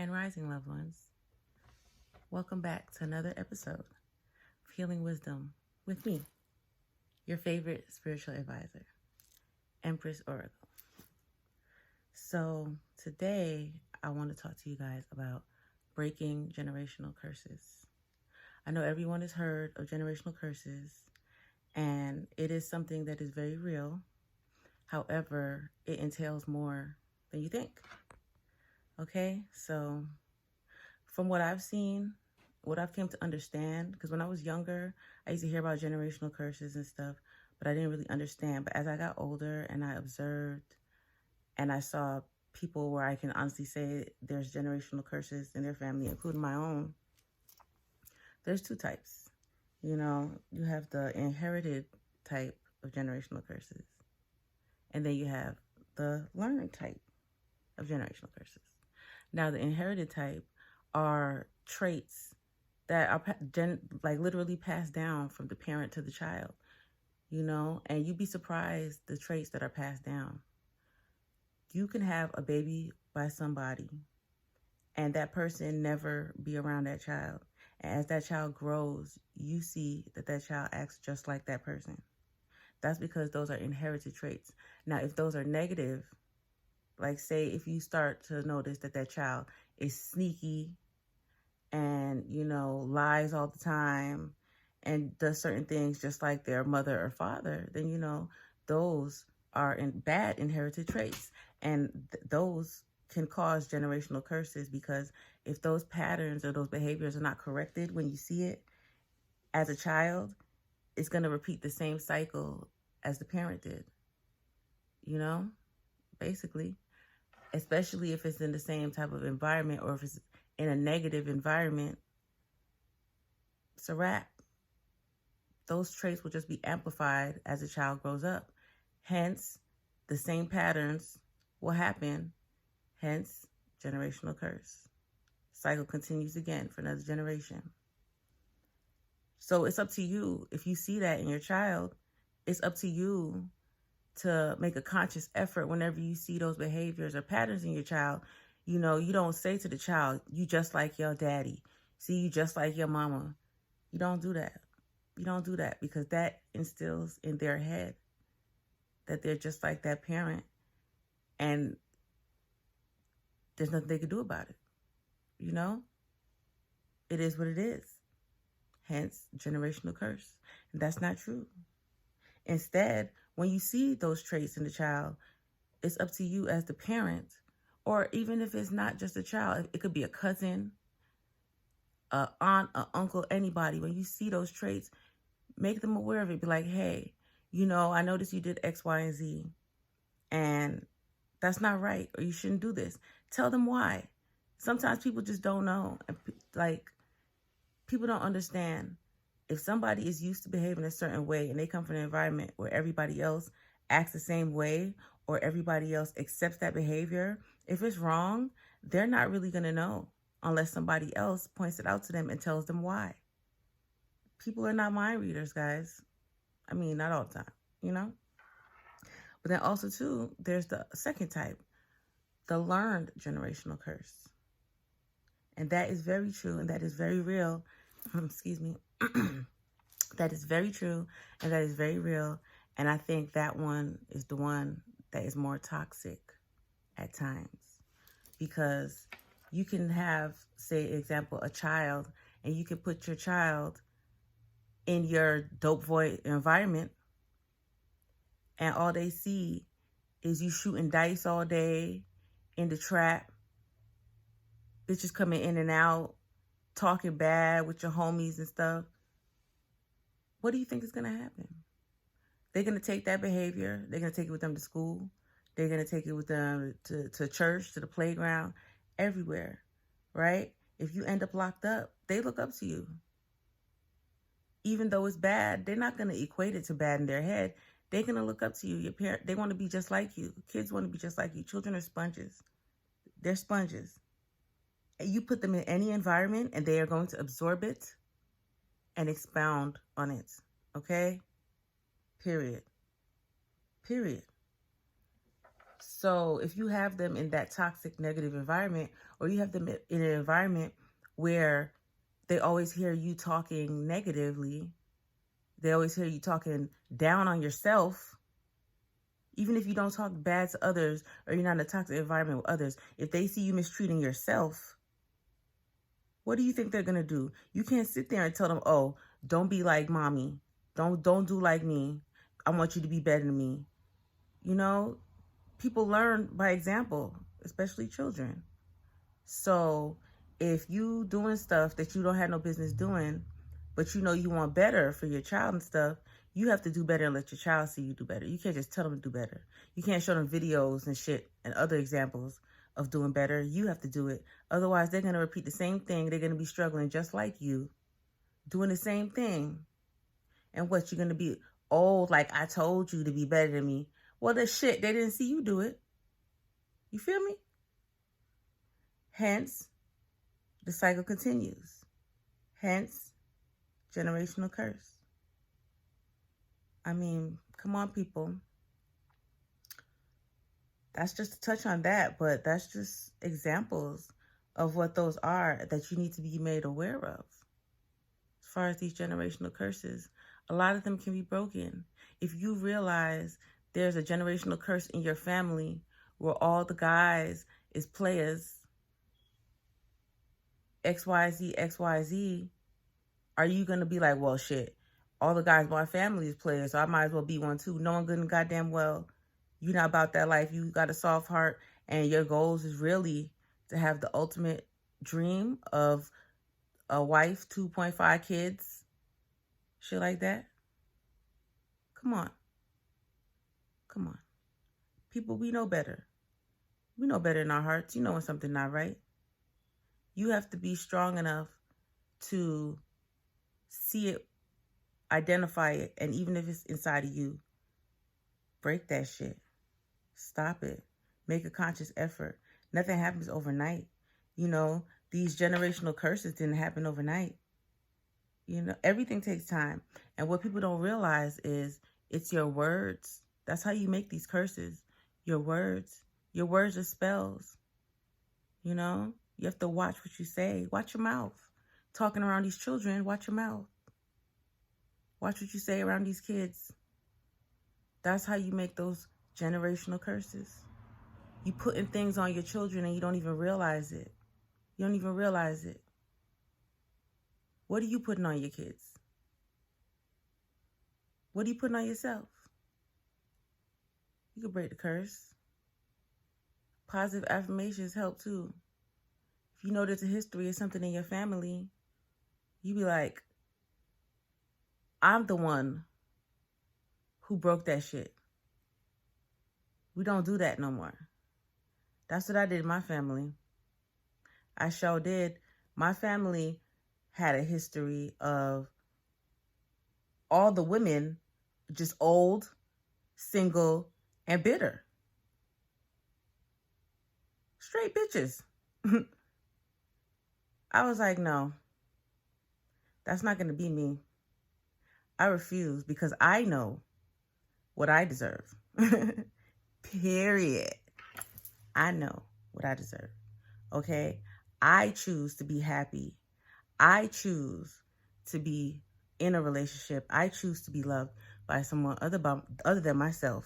Grand Rising, loved ones. Welcome back to another episode of Healing Wisdom with me, your favorite spiritual advisor, Empress Oracle. So today I want to talk to you guys about breaking generational curses. I know everyone has heard of generational curses, and it is something that is very real. However, it entails more than you think. Okay, so from what I've seen, what I've come to understand, because when I was younger, I used to hear about generational curses and stuff, but I didn't really understand. But as I got older and I observed and I saw people where I can honestly say there's generational curses in their family, including my own, there's two types. You know, you have the inherited type of generational curses, and then you have the learned type of generational curses. Now, the inherited type are traits that are literally passed down from the parent to the child, you know, and you'd be surprised the traits that are passed down. You can have a baby by somebody and that person never be around that child. And as that child grows, you see that that child acts just like that person. That's because those are inherited traits. Now, if those are negative, like say if you start to notice that that child is sneaky and, you know, lies all the time and does certain things just like their mother or father, then, you know, those are bad inherited traits. And those can cause generational curses, because if those patterns or those behaviors are not corrected when you see it as a child, it's going to repeat the same cycle as the parent did, you know, basically, especially if it's in the same type of environment or if it's in a negative environment. It's a wrap. Those traits will just be amplified as the child grows up. Hence, the same patterns will happen. Hence, generational curse. Cycle continues again for another generation. So it's up to you. If you see that in your child, it's up to you to make a conscious effort whenever you see those behaviors or patterns in your child. You know, you don't say to the child, you just like your daddy. See, you just like your mama. You don't do that. You don't do that, because that instills in their head that they're just like that parent, and there's nothing they can do about it. You know, it is what it is. Hence, generational curse. And that's not true. Instead, when you see those traits in the child, it's up to you as the parent, or even if it's not just a child, it could be a cousin, an aunt, an uncle, anybody. When you see those traits, make them aware of it. Be like, hey, you know, I noticed you did X, Y, and Z, and that's not right, or you shouldn't do this. Tell them why. Sometimes people just don't know. Like, people don't understand. If somebody is used to behaving a certain way and they come from an environment where everybody else acts the same way or everybody else accepts that behavior, if it's wrong, they're not really going to know unless somebody else points it out to them and tells them why. People are not mind readers, guys. I mean, not all the time, you know? But then also, too, there's the second type, the learned generational curse. And that is very true, and that is very real. Excuse me. That is very true, and that is very real. And I think that one is the one that is more toxic at times, because you can have, say, example, a child, and you can put your child in your dope boy environment, and all they see is you shooting dice all day in the trap, bitches coming in and out, talking bad with your homies and stuff. What do you think is going to happen? They're going to take that behavior. They're going to take it with them to school. They're going to take it with them to church, to the playground, everywhere, right? If you end up locked up, they look up to you. Even though it's bad, they're not going to equate it to bad in their head. They're going to look up to you. Your parent, they want to be just like you. Kids want to be just like you. Children are sponges. They're sponges. And you put them in any environment and they are going to absorb it and expound on it. Okay? Period. So if you have them in that toxic, negative environment, or you have them in an environment where they always hear you talking negatively, they always hear you talking down on yourself, even if you don't talk bad to others or you're not in a toxic environment with others, if they see you mistreating yourself, what do you think they're going to do? You can't sit there and tell them, oh, don't be like mommy. Don't do like me. I want you to be better than me. You know, people learn by example, especially children. So if you doing stuff that you don't have no business doing, but you know you want better for your child and stuff, you have to do better and let your child see you do better. You can't just tell them to do better. You can't show them videos and shit and other examples of doing better. You have to do it. Otherwise, they're going to repeat the same thing. They're going to be struggling just like you, doing the same thing. And what, you're going to be old like I told you to be better than me. Well, the shit, they didn't see you do it. You feel me? Hence, the cycle continues. Hence, generational curse. I mean, come on, people. That's just a touch on that, but that's just examples of what those are that you need to be made aware of. As far as these generational curses, a lot of them can be broken. If you realize there's a generational curse in your family where all the guys is players, XYZ, XYZ, are you going to be like, well, shit, all the guys in my family is players, so I might as well be one too, knowing good and goddamn well you're not about that life. You got a soft heart, and your goals is really to have the ultimate dream of a wife, 2.5 kids, shit like that. Come on. Come on. People, we know better. We know better in our hearts. You know when something not right. You have to be strong enough to see it, identify it, and even if it's inside of you, break that shit. Stop it. Make a conscious effort. Nothing happens overnight. You know, these generational curses didn't happen overnight. You know, everything takes time. And what people don't realize is it's your words. That's how you make these curses. Your words. Your words are spells. You know, you have to watch what you say. Watch your mouth. Talking around these children, watch your mouth. Watch what you say around these kids. That's how you make those generational curses. You putting things on your children and you don't even realize it. You don't even realize it. What are you putting on your kids? What are you putting on yourself? You can break the curse. Positive affirmations help too. If you know there's a history of something in your family, you be like, I'm the one who broke that shit. We don't do that no more. That's what I did in my family. I sure did. My family had a history of all the women just old, single, and bitter. Straight bitches. I was like, no, that's not going to be me. I refuse because I know what I deserve. Period. I know what I deserve. Okay? I choose to be happy. I choose to be in a relationship. I choose to be loved by someone other than myself.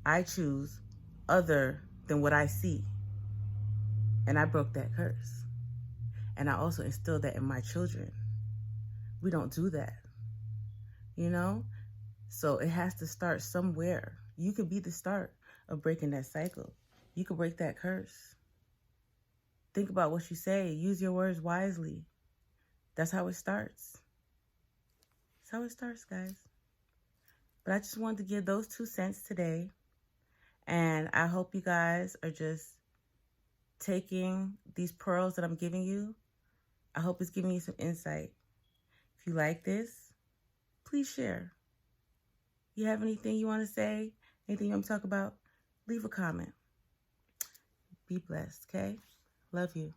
I choose other than what I see. And I broke that curse. And I also instilled that in my children. We don't do that. You know? So it has to start somewhere. You could be the start of breaking that cycle. You could break that curse. Think about what you say. Use your words wisely. That's how it starts. That's how it starts, guys. But I just wanted to give those 2 cents today. And I hope you guys are just taking these pearls that I'm giving you. I hope it's giving you some insight. If you like this, please share. You have anything you want to say? Anything you want to talk about? Leave a comment. Be blessed, okay? Love you.